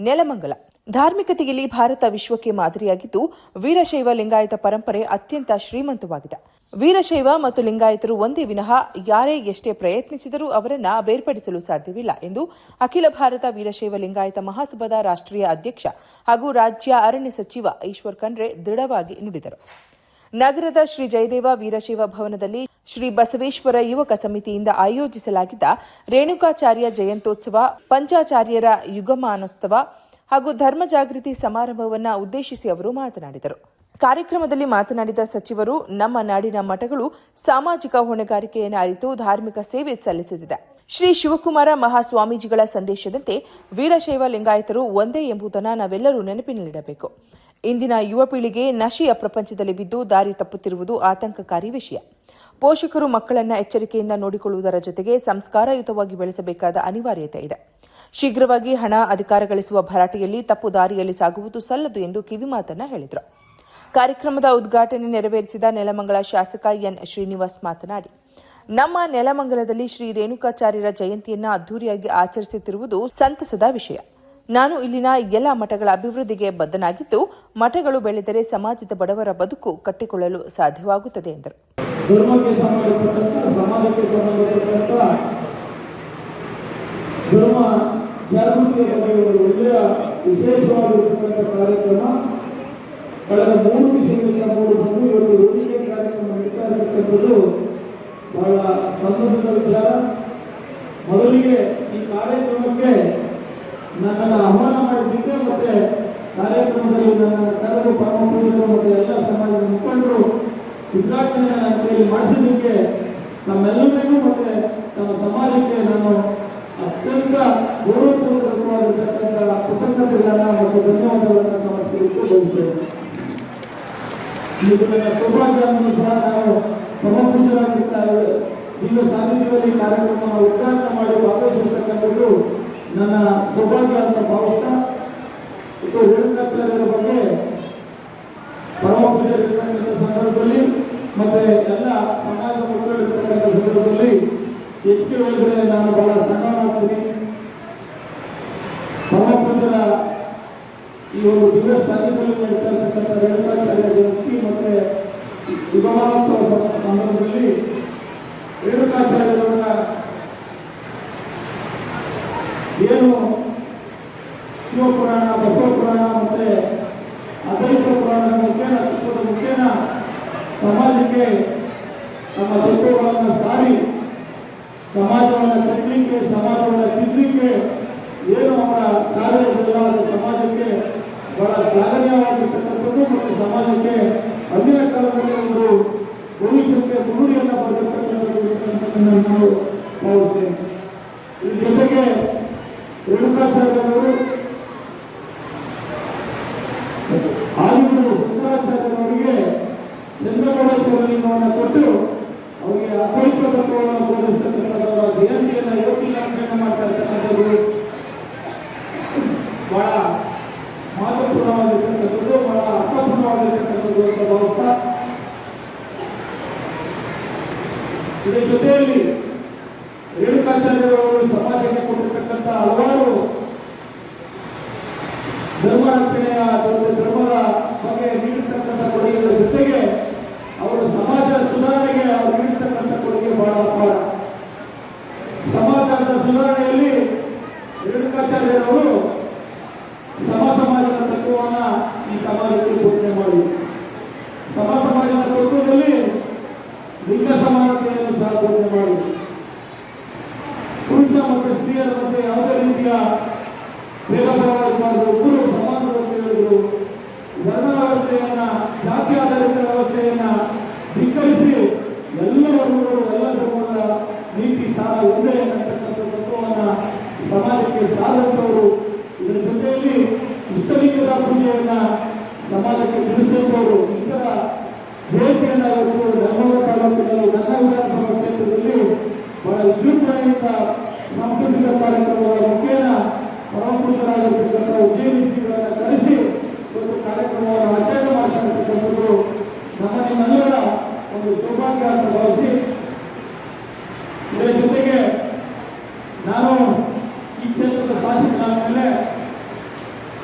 ನೆಲಮಂಗಲ ಧಾರ್ಮಿಕತೆಯಲ್ಲಿ ಭಾರತ ವಿಶ್ವಕ್ಕೆ ಮಾದರಿಯಾಗಿದ್ದು, ವೀರಶೈವ ಲಿಂಗಾಯತ ಪರಂಪರೆ ಅತ್ಯಂತ ಶ್ರೀಮಂತವಾಗಿದೆ. ವೀರಶೈವ ಮತ್ತು ಲಿಂಗಾಯತರು ಒಂದೇ ವಿನಃ ಯಾರೇ ಎಷ್ಟೇ ಪ್ರಯತ್ನಿಸಿದರೂ ಅವರನ್ನ ಬೇರ್ಪಡಿಸಲು ಸಾಧ್ಯವಿಲ್ಲ ಎಂದು ಅಖಿಲ ಭಾರತ ವೀರಶೈವ ಲಿಂಗಾಯತ ಮಹಾಸಭಾದ ರಾಷ್ಟ್ರೀಯ ಅಧ್ಯಕ್ಷ ಹಾಗೂ ರಾಜ್ಯ ಅರಣ್ಯ ಸಚಿವ ಈಶ್ವರ್ ಖಂಡ್ರೆ ದೃಢವಾಗಿ ನುಡಿದರು. ನಗರದ ಶ್ರೀ ಜಯದೇವ ವೀರಶೈವ ಭವನದಲ್ಲಿ ಶ್ರೀ ಬಸವೇಶ್ವರ ಯುವಕ ಸಮಿತಿಯಿಂದ ಆಯೋಜಿಸಲಾಗಿದ್ದ ರೇಣುಕಾಚಾರ್ಯ ಜಯಂತ್ಯೋತ್ಸವ, ಪಂಚಾಚಾರ್ಯರ ಯುಗಮಾನೋತ್ಸವ ಹಾಗೂ ಧರ್ಮ ಜಾಗೃತಿ ಸಮಾರಂಭವನ್ನು ಉದ್ದೇಶಿಸಿ ಅವರು ಮಾತನಾಡಿದರು. ಕಾರ್ಯಕ್ರಮದಲ್ಲಿ ಮಾತನಾಡಿದ ಸಚಿವರು, ನಮ್ಮ ನಾಡಿನ ಮಠಗಳು ಸಾಮಾಜಿಕ ಹೊಣೆಗಾರಿಕೆಯನ್ನು ಅರಿತು ಧಾರ್ಮಿಕ ಸೇವೆ ಸಲ್ಲಿಸುತ್ತಿದೆ. ಶ್ರೀ ಶಿವಕುಮಾರ ಮಹಾಸ್ವಾಮೀಜಿಗಳ ಸಂದೇಶದಂತೆ ವೀರಶೈವ ಲಿಂಗಾಯತರು ಒಂದೇ ಎಂಬುದನ್ನು ನಾವೆಲ್ಲರೂ ನೆನಪಿನಲ್ಲಿಡಬೇಕು. ಇಂದಿನ ಯುವ ಪೀಳಿಗೆ ನಶೆಯ ಪ್ರಪಂಚದಲ್ಲಿ ಬಿದ್ದು ದಾರಿ ತಪ್ಪುತ್ತಿರುವುದು ಆತಂಕಕಾರಿ ವಿಷಯ. ಪೋಷಕರು ಮಕ್ಕಳನ್ನು ಎಚ್ಚರಿಕೆಯಿಂದ ನೋಡಿಕೊಳ್ಳುವುದರ ಜೊತೆಗೆ ಸಂಸ್ಕಾರಯುತವಾಗಿ ಬೆಳೆಸಬೇಕಾದ ಅನಿವಾರ್ಯತೆ ಇದೆ. ಶೀಘ್ರವಾಗಿ ಹಣ, ಅಧಿಕಾರ ಗಳಿಸುವ ಭರಾಟೆಯಲ್ಲಿ ತಪ್ಪು ದಾರಿಯಲ್ಲಿ ಸಾಗುವುದು ಸಲ್ಲದು ಎಂದು ಕಿವಿಮಾತನ್ನ ಹೇಳಿದರು. ಕಾರ್ಯಕ್ರಮದ ಉದ್ಘಾಟನೆ ನೆರವೇರಿಸಿದ ನೆಲಮಂಗಲ ಶಾಸಕ ಎನ್ ಶ್ರೀನಿವಾಸ್ ಮಾತನಾಡಿ, ನಮ್ಮ ನೆಲಮಂಗಲದಲ್ಲಿ ಶ್ರೀ ರೇಣುಕಾಚಾರ್ಯರ ಜಯಂತಿಯನ್ನು ಅದ್ದೂರಿಯಾಗಿ ಆಚರಿಸುತ್ತಿರುವುದು ಸಂತಸದ ವಿಷಯ. ನಾನು ಇಲ್ಲಿನ ಎಲ್ಲ ಮಠಗಳ ಅಭಿವೃದ್ಧಿಗೆ ಬದ್ಧನಾಗಿದ್ದು, ಮಠಗಳು ಬೆಳೆದರೆ ಸಮಾಜದ ಬಡವರ ಬದುಕು ಕಟ್ಟಿಕೊಳ್ಳಲು ಸಾಧ್ಯವಾಗುತ್ತದೆ ಎಂದರು. ಧರ್ಮಕ್ಕೆ ಸಂಬಂಧಪಟ್ಟಂತ, ಸಮಾಜಕ್ಕೆ ಸಂಬಂಧಪಟ್ಟಂತ ಧರ್ಮ ಜಾಗೃತಿಯ ಬಗ್ಗೆ ಒಂದು ಒಳ್ಳೆಯ ವಿಶೇಷವಾಗಿರ್ತಕ್ಕಂಥ ಕಾರ್ಯಕ್ರಮ ಕಳೆದ 3 ದಿವಸಗಳಿಂದ ಬಂದು ಇವತ್ತು ವೇದಿಕೆ ಕಾರ್ಯಕ್ರಮ ನಡೀತಾ ಇರತಕ್ಕಂಥದ್ದು ಬಹಳ ಸಂತಸದ ವಿಚಾರ. ಮೊದಲಿಗೆ ಈ ಕಾರ್ಯಕ್ರಮಕ್ಕೆ ನನ್ನನ್ನು ಆಹ್ವಾನ ಮಾಡಿದ್ದಕ್ಕೆ ಮತ್ತೆ ಕಾರ್ಯಕ್ರಮದಲ್ಲಿ ನನ್ನ ಕರೆದು ಪರಮ ಪೂಜ್ಯರು ಮತ್ತು ಎಲ್ಲ ಸಮಾಜದ ಮುಖಂಡರು ಉದ್ಘಾಟನೆ ನನ್ನ ಕೈಯಲ್ಲಿ ಮಾಡಿಸಿದ್ದಕ್ಕೆ ನಮ್ಮೆಲ್ಲರಿಗೂ ಮತ್ತೆ ನಮ್ಮ ಸಮಾಜಕ್ಕೆ ನಾನು ಅತ್ಯಂತ ಗೌರವಪೂರ್ವಕವಾಗಿರ್ತಕ್ಕಂಥ ಕೃತಜ್ಞತೆಗಳನ್ನ ಮತ್ತು ಧನ್ಯವಾದಗಳನ್ನು ಸಮರ್ಪಿಸಲಿಕ್ಕೆ ಬಯಸ್ತೇನೆ. ಇದು ನನ್ನ ಸೌಭಾಗ್ಯವನ್ನು ಸಹ ನಾವು ಪರಮ ಪೂಜ್ಯರಾಗಿರ್ತಾರೆ ಈಗ ಸಾನ್ನಿಧ್ಯದಲ್ಲಿ ಕಾರ್ಯಕ್ರಮವನ್ನು ಉದ್ಘಾಟನೆ ಮಾಡಿ ಭಾಗವಹಿಸಿರ್ತಕ್ಕಂಥದ್ದು ನನ್ನ ಸೌಭಾಗ್ಯ ಅಂತ ಭಾವಿಸ್ತಾ, ಇದು ರೇಣುಕಾಚಾರ್ಯರ ಬಗ್ಗೆ ಪರಮ ಪೂಜ್ಯರಿರ್ತಕ್ಕಂಥ ಸಂದರ್ಭದಲ್ಲಿ ಮತ್ತೆ ಎಲ್ಲ ಸಮಾಜದ ಮುಖಂಡರಿರ್ತಕ್ಕಂಥ ಸಂದರ್ಭದಲ್ಲಿ ಹೆಚ್ಚಿಗೆ ಹೇಳಿದ್ರೆ ನಾನು ಬಹಳ ಸಣ್ಣವನಾಗ್ತೀನಿ. ಪರಮ ಪೂಜ್ಯರ ಈ ಒಂದು ದಿವ್ಯ ಸಾನ್ನಿಧ್ಯದಲ್ಲಿ ನಡೀತಾ ಇರ್ತಕ್ಕಂಥ ರೇಣುಕಾಚಾರ್ಯ ಜಯಂತಿ ಮತ್ತೆ ಯುಗಮಾನೋತ್ಸವ ಸಂದರ್ಭದಲ್ಲಿ ರೇಣುಕಾಚಾರ್ಯರವರ ಏನು ಶಿವಪುರಾಣ, ಬಸವಪುರಾಣ ಮತ್ತೆ ಅದ್ವೈತ ಪುರಾಣದ ಮುಖೇನ, ತತ್ವದ ಮುಖೇನ ಸಮಾಜಕ್ಕೆ ನಮ್ಮ ತತ್ವಗಳನ್ನು ಸಾರಿ ಸಮಾಜವನ್ನು ಕಟ್ಟಲಿಕ್ಕೆ, ಸಮಾಜವನ್ನು ತಿದ್ದಲಿಕ್ಕೆ ಏನು ಅವರ ಕಾರ್ಯವಿಲ್ಲ ಅದು ಸಮಾಜಕ್ಕೆ ಬಹಳ ಶ್ಲಾಘನೀಯವಾಗಿರ್ತಕ್ಕಂಥದ್ದು ಮತ್ತು ಸಮಾಜಕ್ಕೆ ಅಂದಿನ ಕಾಲದಲ್ಲಿ ಒಂದು ಭವಿಷ್ಯಕ್ಕೆ ಮುನ್ನುಡಿಯನ್ನು ಬರೆದಿರ್ತಕ್ಕಂಥದ್ದು ನಾವು ಭಾವಿಸ್ತೇವೆ. ಈ ಜೊತೆಗೆ ರೇಣುಕಾಚಾರ್ಯರವರು ಆದಿಗುರು ಶಂಕರಾಚಾರ್ಯರವರಿಗೆ ಚಂದ್ರಮೌಳೇಶ್ವರ ಲಿಂಗವನ್ನು ಕೊಟ್ಟು ಅವರಿಗೆ ಅದ್ವೈತ ತತ್ವವನ್ನು ಬೋಧಿಸ್ತಕ್ಕಂಥದ್ದರ ಜಯಂತಿಯನ್ನು ಇವತ್ತಿನ ಆಚರಣೆ ಮಾಡ್ತಾ ಇರ್ತಕ್ಕಂಥದ್ದು ಬಹಳ ಮಹತ್ವಪೂರ್ಣವಾಗಿರ್ತಕ್ಕಂಥದ್ದು, ಬಹಳ ಅರ್ಥಪೂರ್ಣವಾಗಿರ್ತಕ್ಕಂಥದ್ದು ಅಂತ ಭಾವಿಸ್ತಾ, ಇದರ ಜೊತೆಯಲ್ಲಿ ರೇಣುಕಾಚಾರ್ಯರವರು ಸಮಾಜಕ್ಕೆ ಕೊಟ್ಟಿರ್ತಕ್ಕಂಥ ಹಲವಾರು ಧರ್ಮ ರಕ್ಷಣೆಯ ಧರ್ಮದ ಬಗ್ಗೆ ನೀಡಿರ್ತಕ್ಕಂಥ ಕೊಡುಗೆಗಳ ಜೊತೆಗೆ ಅವರು ಸಮಾಜ ಸುಧಾರಣೆಗೆ ಅವರು ನೀಡಿರ್ತಕ್ಕಂಥ ಕೊಡುಗೆ ಬಹಳ ಅಪಾರ. ಸಮಾಜದ ಸುಧಾರಣೆಯಲ್ಲಿ ರೇಣುಕಾಚಾರ್ಯರವರು ಸಮಾಜದ ತತ್ವವನ್ನು ಈ ಸಮಾಜಕ್ಕೆ ಬೋಧನೆ ಮಾಡಿ, ಸಮಾಜದ ತತ್ವದಲ್ಲಿ ಲಿಂಗ ಸಮಾನತೆಯನ್ನು ಸಹ ಬೋಧನೆ ಮಾಡಿ, ಪುರುಷ ಮತ್ತು ಸ್ತ್ರೀಯರ ಮಧ್ಯೆ ಯಾವುದೇ ರೀತಿಯ ಭೇದ ಭಾವ ಇರಬಾರದು, ಒಬ್ಬರು ಸಮಾನವಾಗಿ ಹೇಳಿದರು. ವರ್ಣ ವ್ಯವಸ್ಥೆಯನ್ನ, ಜಾತಿ ಆಧಾರಿತ ವ್ಯವಸ್ಥೆಯನ್ನ ಧಿಕ್ಕರಿಸಿ ಎಲ್ಲ ವರ್ಗಗಳು, ಎಲ್ಲ ಧರ್ಮಗಳ ನೀತಿ ಸಾರ ಒಂದೇ ಅನ್ನತಕ್ಕಂಥ ತತ್ವವನ್ನು ಸಮಾಜಕ್ಕೆ ಸಾರುವಂತವರು. ಇದರ ಜೊತೆಯಲ್ಲಿ ಇಷ್ಟಲಿಂಗದ ಪೂಜೆಯನ್ನ ಸಮಾಜಕ್ಕೆ ತಿಳಿಸಿದವರು. ಇತರ ಜಯಂತಿಯನ್ನ ಇವತ್ತು ನೆಲಮಂಗಲ ತಾಲೂಕಿನಲ್ಲಿ ನನ್ನ ವಿಧಾನಸಭಾ ಕ್ಷೇತ್ರದಲ್ಲಿ ಬಹಳ ವಿಜೃಂಭಣೆಯಿಂದ ಸಾಂಸ್ಕೃತಿಕ ಕಾರ್ಯಕ್ರಮಗಳ ಮುಖೇನ ಪರಮಪೂಜ್ಯರಾಗಿರ್ತಕ್ಕಂಥ ಉಜ್ಜಯಿನಿ ಶ್ರೀಗಳನ್ನು ಕರೆಸಿ ಇವತ್ತು ಕಾರ್ಯಕ್ರಮವನ್ನು ಆಚರಣೆ ಮಾಡ್ತಾ ಇರ್ತಕ್ಕಂಥದ್ದು ನಿಮ್ಮೆಲ್ಲರ ಒಂದು ಸೌಭಾಗ್ಯ ಅಂತ ಭಾವಿಸಿ, ಇದರ ಜೊತೆಗೆ ನಾನು ಈ ಕ್ಷೇತ್ರದ ಶಾಸಕನಾದ ಮೇಲೆ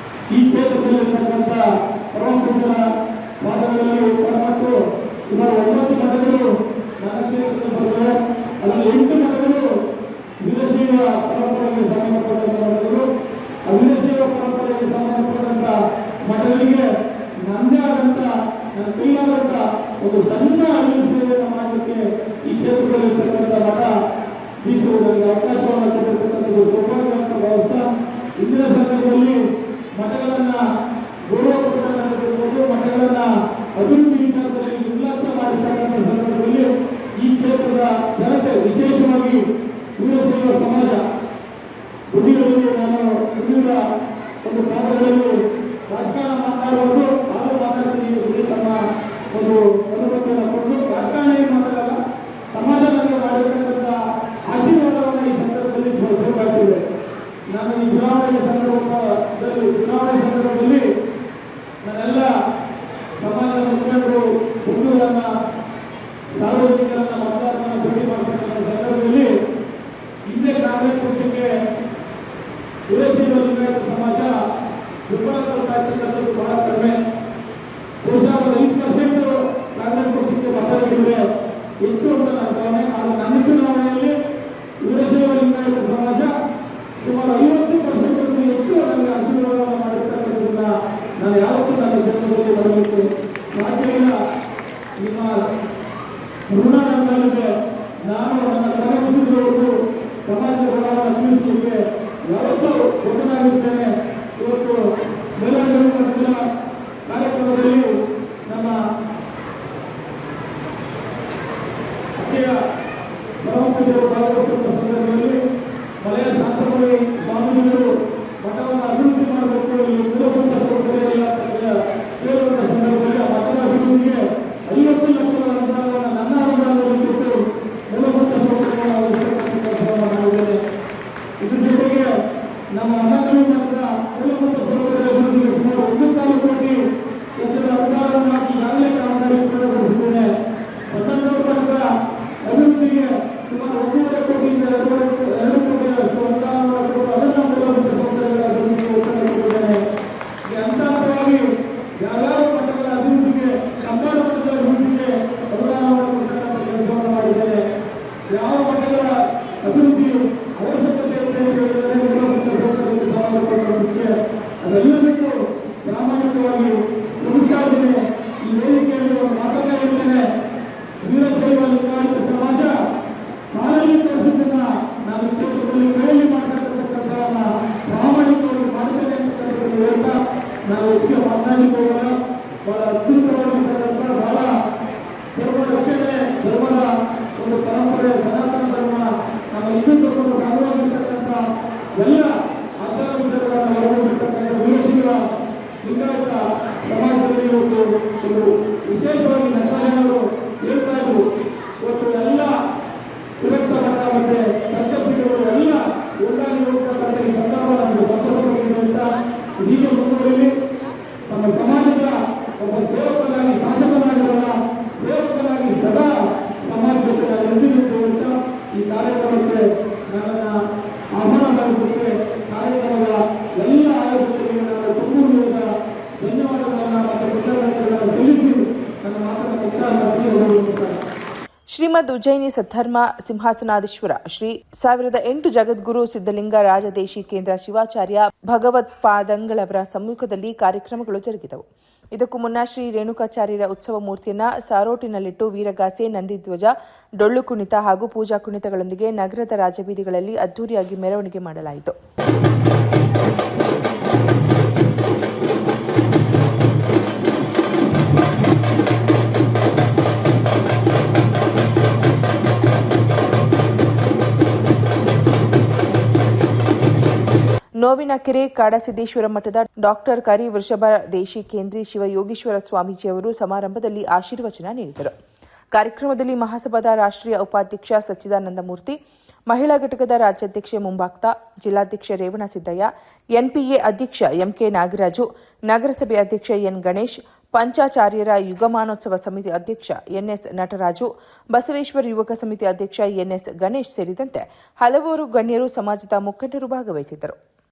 ಇರ್ತಕ್ಕಂಥ ಪರಮ ಪೂಜ್ಯರ ಪಾದಗಳಲ್ಲಿ ಒಳಪಟ್ಟು ಸುಮಾರು 9 ಮಠಗಳು ನನ್ನ ಕ್ಷೇತ್ರದಲ್ಲಿ ಬರ್ತವೆ. ಅದರಲ್ಲಿ 8 ಮಠಗಳು ವೀರಶೈವ ಪರಂಪರೆಗೆ ಸಂಬಂಧಪಟ್ಟಂತ ಮಠಗಳು. ಆ ವೀರಶೈವ ಪರಂಪರೆಗೆ ಸಂಬಂಧಪಟ್ಟಂತ ಮಠಗಳಿಗೆ ನನ್ನದೇ ಆದಂತ ನನ್ನ ಕೈಲಾದಂತ ಒಂದು ಸಣ್ಣ ಅರಿವು ಸೇವೆಯನ್ನು ಮಾಡಲಿಕ್ಕೆ ಈ ಕ್ಷೇತ್ರದಲ್ಲಿ ಇರ್ತಕ್ಕಂಥ ಮಠ ಬೀಸುವುದಕ್ಕೆ ಅವಕಾಶವನ್ನು ಕೊಟ್ಟಿರ್ತಕ್ಕಂಥದ್ದು ಸೌಭಾಗ್ಯ ಅಂತ ಭಾವಿಸ್ತಾ, ಇಂದಿನ ಸಂದರ್ಭದಲ್ಲಿ ಮಠಗಳನ್ನ ಗೌರವಪಡಿಸಬಹುದು, ಮಠಗಳನ್ನ ಅಭಿವೃದ್ಧಿ ವಿಚಾರದಲ್ಲಿ ನಿರ್ಲಕ್ಷ್ಯ ಮಾಡಿರ್ತಕ್ಕಂಥ ಸಂದರ್ಭದಲ್ಲಿ ಈ ಕ್ಷೇತ್ರದ ಜನತೆ, ವಿಶೇಷವಾಗಿ ವೀರಶೈವ ಸಮಾಜ ಬುದ್ಧಿಗಳಲ್ಲಿ ನಾನು ವಿವಿಧ ಒಂದು ಪಾದಗಳಲ್ಲಿ ರಾಜಕಾರಣ ಮಾತಾಡುವುದು ಹಾಗೂ ಮಾತಾಡ್ತೀನಿ. ತಮ್ಮ ಒಂದು ಅನುಮತಿಯನ್ನು ಕೊಟ್ಟು ರಾಜಕಾರಣ ಏನು ಮಾತಾಡಲ್ಲ, ಸಮಾಜ ನನಗೆ ಮಾಡಿರ್ತಕ್ಕಂಥ ಆಶೀರ್ವಾದವನ್ನು ಈ ಸಂದರ್ಭದಲ್ಲಿ ಸ್ಮರಿಸಬೇಕಾಗ್ತಿದೆ. ನಾನು ಈ ಚುನಾವಣೆ ಸಂದರ್ಭದಲ್ಲಿ ನನ್ನೆಲ್ಲ ಸಮಾಜದ ಮುಖಂಡರು, ಬಂಧುಗಳನ್ನ, ಸಾರ್ವಜನಿಕರನ್ನ, ಮತದಾರರನ್ನ ಭೇಟಿ ಮಾಡ್ತಕ್ಕಂಥ ಸಂದರ್ಭದಲ್ಲಿ ಹಿಂದೆ ಕಾಂಗ್ರೆಸ್ ಪಕ್ಷಕ್ಕೆ ವೀರಶೈವ ಲಿಂಗಾಯತ ಸಮಾಜ ದುರ್ಬಲ ಕೊಡ್ತಾ ಇರ್ತಕ್ಕಂಥದ್ದು ಬಹಳ ಕಡಿಮೆ. ಬಹುಶಃ ಒಂದು 5% ಕಾಂಗ್ರೆಸ್ ಪಕ್ಷಕ್ಕೆ ಮತ ನೀಡಿದೆ, ಹೆಚ್ಚು ಅಂತ ನನ್ನ ಭಾವನೆ. ಆದರೆ ನನ್ನ ಚುನಾವಣೆಯಲ್ಲಿ ವೀರಶೈವ ಲಿಂಗಾಯತ ಸಮಾಜ ಸುಮಾರು 50% ಹೆಚ್ಚು ನನಗೆ ಆಶೀರ್ವಾದವನ್ನು ಮಾಡಿರ್ತಕ್ಕಂಥದ್ದನ್ನ ನಾನು ಯಾವತ್ತೂ ನನ್ನ ಜನ್ಮದಲ್ಲಿ ಬರಲಿಕ್ಕೆ ಸಾಧ್ಯ ಇಲ್ಲ. ನಿಮ್ಮ ಋಣ ನನ್ನಲ್ಲಿದೆ. ನಾನು ನನ್ನ ಕನಸಿನವರೆಗೂ ಸಮಾಜದ ಋಣವನ್ನು ತೀರಿಸಲಿಕ್ಕೆ ಯಾವತ್ತೂ ಒಬ್ಬನಾಗಿರ್ತೇನೆ. ಇವತ್ತು ಮೇಲಂಗಡಿ ಮಠದ ಕಾರ್ಯಕ್ರಮದಲ್ಲಿ ನಮ್ಮ ಅಕ್ಷಯ ಪರಮಪೂಜ್ಯರು ಭಾಗವಹಿಸಿದ ಸಂದರ್ಭದಲ್ಲಿ ಮಲೆಯ ಶಾಂತಮಣಿ ಸ್ವಾಮೀಜಿಗಳು ಮಠವನ್ನು ಅಭಿವೃದ್ಧಿ ಮಾಡಬೇಕು, ಇಲ್ಲಿ ಮೂಲಭೂತ ಸೌಕರ್ಯ ಇಲ್ಲ ಕೇಳುವಂಥ ಸಂದರ್ಭದಲ್ಲಿ ಆ ಮಠದ ಅಭಿವೃದ್ಧಿಗೆ 50 ಲಕ್ಷದ ಅನುದಾನವನ್ನು ನನ್ನ ಅನುದಾನದಲ್ಲಿ ಕೊಟ್ಟು ಮೂಲಭೂತ ಸೌಕರ್ಯವನ್ನು ಒದಗಿಸತಕ್ಕಂಥ ಕೆಲಸವನ್ನು ಮಾಡಿದ್ದೇನೆ. ಇದ್ರ ಜೊತೆಗೆ ನಮ್ಮ ಮಠಗಳು ಮಠದ ಮೂಲಭೂತ ಸೌಕರ್ಯ ಅಭಿವೃದ್ಧಿಗೆ ಸುಮಾರು 1.4 ಕೋಟಿ ವೆಚ್ಚದ ಅನುದಾನವನ್ನು ಹಾಕಿ ಈಗಾಗಲೇ ಕಾಮಗಾರಿ ಪೂರ್ಣಗೊಳಿಸಿದ್ದೇನೆ. ಬಸವನಗೌಡ ಮಠದ ಅಭಿವೃದ್ಧಿಗೆ ಸುಮಾರು 1.5 ಕೋಟಿಯಿಂದ 2 ಕೋಟಿಯಷ್ಟು ಅನುದಾನವನ್ನು ಕೊಟ್ಟು ಅದನ್ನು ಮೂಲಭೂತ ಸೌಕರ್ಯಗಳ ಅಭಿವೃದ್ಧಿಗೆ ಒತ್ತಡ ಕೊಟ್ಟಿದ್ದೇನೆ. ಈ ಹಂತವಾಗಿ ಯಾವ್ಯಾವ ಮಠಗಳ ಅಭಿವೃದ್ಧಿಗೆ, ಕಂಬಾರ ಮಠದ ಅಭಿವೃದ್ಧಿಗೆ ಅನುದಾನವನ್ನು ಕೊಡ್ತಕ್ಕಂಥ ಕೆಲಸವನ್ನು ಮಾಡಿದ್ದೇನೆ. ಯಾವ ಮಠಗಳ ಅಭಿವೃದ್ಧಿ ಅವಶ್ಯಕತೆ ಇದೆ ಅಂತ ಹೇಳಿದರೆ ಮೂಲಭೂತ ಸೌಕರ್ಯಕ್ಕೆ ಸಂಬಂಧಪಟ್ಟಂತೆ ಅದೆಲ್ಲದಕ್ಕೂ ಪ್ರಾಮಾಣಿಕವಾಗಿ ಶ್ರಮಿಸ್ತಾ ಇದ್ದೇನೆ. ಈ ವೇದಿಕೆಯಲ್ಲಿ ಒಂದು ಮಾತನ್ನ ಹೇಳ್ತೇನೆ, ವೀರಶೈವ ಲಿಂಗಾಯತ ಸಮಾಜ ಕಾಲಲ್ಲಿ ತೋರಿಸಿದ್ದನ್ನ ನಾನು ಕ್ಷೇತ್ರದಲ್ಲಿ ಕೈಯಲ್ಲಿ ಮಾಡತಕ್ಕಂಥ ಕೆಲಸವನ್ನ ಪ್ರಾಮಾಣಿಕವಾಗಿ ಮಾಡ್ತೇನೆ ಅಂತಕ್ಕಂಥದ್ದು ಹೇಳ್ತಾ ನಾವು ಹೆಚ್ಚಿಗೆ ಮಾತನಾಡಲಿಕ್ಕೆ ಹೋಗೋಣ. ಬಹಳ ಅದ್ಭುತವಾಗಿರ್ತಕ್ಕಂಥ, ಬಹಳ ಧರ್ಮ ರಕ್ಷಣೆ, ಧರ್ಮದ ಒಂದು ಪರಂಪರೆ, ಸನಾತನ ಧರ್ಮ, ನಮ್ಮ ಹಿಂದೂ ಧರ್ಮದ ಭಾಗವಾಗಿರ್ತಕ್ಕಂಥ ಎಲ್ಲ ಆಚಾರ ವಿಚಾರಗಳನ್ನು ಒಳಗೊಂಡಿರ್ತಕ್ಕಂಥ ವೀರಶೈವ ಲಿಂಗಾಯತ ಸಮಾಜದಲ್ಲಿ ಇವತ್ತು ಒಂದು ವಿಶೇಷವಾಗಿ ನಟರಾಜರು ಹೇಳ್ತಾ ಇದ್ರು, ಇವತ್ತು ಎಲ್ಲ ವಿರಕ್ತ ಮಠ ಮತ್ತೆ ಪಂಚಪೀಠಗಳು ಎಲ್ಲ ಒಂದಾಗಿ ಹೋಗ್ತಕ್ಕಂಥ ಈ ಸಂದರ್ಭ ನಮಗೆ ಸಂತಸವಾಗಿದೆ ಅಂತ ಹೀಗೆ ಮುಂದುವರಿಲಿ. ನಮ್ಮ ಸಮಾಜದ ಒಬ್ಬ ಸೇವಕನಾಗಿ, ಶಾಸಕನಾಗಿರಲ್ಲ, ಸೇವಕನಾಗಿ ಸದಾ ಸಮಾಜ ಜೊತೆ ನಾನು ಎಂದಿರುತ್ತೇನೆ ಅಂತ ಈ ಕಾರ್ಯಕ್ರಮಕ್ಕೆ ನನ್ನನ್ನು ಆಹ್ವಾನ ಮಾಡಿದ್ದಕ್ಕೆ ಕಾರ್ಯಕ್ರಮದ ಎಲ್ಲ ಆಯೋಜಕರಿಗೆ ನಾನು ತುಂಬುವುದರಿಂದ ಧನ್ಯವಾದಗಳನ್ನು ಮತ್ತು ಕೃತಜ್ಞತೆಗಳನ್ನು ಸಲ್ಲಿಸಿ ನನ್ನ ಮಾತನ್ನು ಮುಕ್ತಾಯ ಮಾಡ್ತೀನಿ. ನಮಸ್ಕಾರ. ಶ್ರೀಮದ್ ಉಜ್ಜಯಿನಿ ಸದ್ಧರ್ಮ ಸಿಂಹಾಸನಾಧೀಶ್ವರ ಶ್ರೀ 1008 ಜಗದ್ಗುರು ಸಿದ್ಧಲಿಂಗ ರಾಜದೇಶಿಕೇಂದ್ರ ಶಿವಾಚಾರ್ಯ ಭಗವತ್ಪಾದಂಗಳವರ ಸಮ್ಮುಖದಲ್ಲಿ ಕಾರ್ಯಕ್ರಮಗಳು ಜರುಗಿದವು. ಇದಕ್ಕೂ ಮುನ್ನ ಶ್ರೀ ರೇಣುಕಾಚಾರ್ಯರ ಉತ್ಸವ ಮೂರ್ತಿಯನ್ನ ಸಾರೋಟಿನಲ್ಲಿಟ್ಟು ವೀರಗಾಸೆ, ನಂದಿಧ್ವಜ, ಡೊಳ್ಳು ಕುಣಿತ ಹಾಗೂ ಪೂಜಾ ಕುಣಿತಗಳೊಂದಿಗೆ ನಗರದ ರಾಜಬೀದಿಗಳಲ್ಲಿ ಅದ್ದೂರಿಯಾಗಿ ಮೆರವಣಿಗೆ ಮಾಡಲಾಯಿತು. ನೋವಿನಕೆರೆ ಕಾಡಸಿದ್ದೇಶ್ವರ ಮಠದ ಡಾಕ್ಟರ್ ಕರಿ ವೃಷಭ ದೇಶಿಕೇಂದ್ರಿ ಶಿವಯೋಗೀಶ್ವರ ಸ್ವಾಮೀಜಿಯವರು ಸಮಾರಂಭದಲ್ಲಿ ಆಶೀರ್ವಚನ ನೀಡಿದರು. ಕಾರ್ಯಕ್ರಮದಲ್ಲಿ ಮಹಾಸಭಾದ ರಾಷ್ಟ್ರೀಯ ಉಪಾಧ್ಯಕ್ಷ ಸಚ್ಚಿದಾನಂದಮೂರ್ತಿ, ಮಹಿಳಾ ಘಟಕದ ರಾಜ್ಯಾಧ್ಯಕ್ಷೆ ಮುಂಬಾಕ್ತಾ, ಜಿಲ್ಲಾಧ್ಯಕ್ಷ ರೇವಣಸಿದ್ದಯ್ಯ, ಎನ್ಪಿಎ ಅಧ್ಯಕ್ಷ ಎಂಕೆ ನಾಗರಾಜು, ನಗರಸಭೆ ಅಧ್ಯಕ್ಷ ಎನ್ ಗಣೇಶ್, ಪಂಚಾಚಾರ್ಯರ ಯುಗಮಾನೋತ್ಸವ ಸಮಿತಿ ಅಧ್ಯಕ್ಷ ಎನ್ಎಸ್ ನಟರಾಜು, ಬಸವೇಶ್ವರ ಯುವಕ ಸಮಿತಿ ಅಧ್ಯಕ್ಷ ಎನ್ಎಸ್ ಗಣೇಶ್ ಸೇರಿದಂತೆ ಹಲವಾರು ಗಣ್ಯರು, ಸಮಾಜದ ಮುಖಂಡರು ಭಾಗವಹಿಸಿದ್ದರು.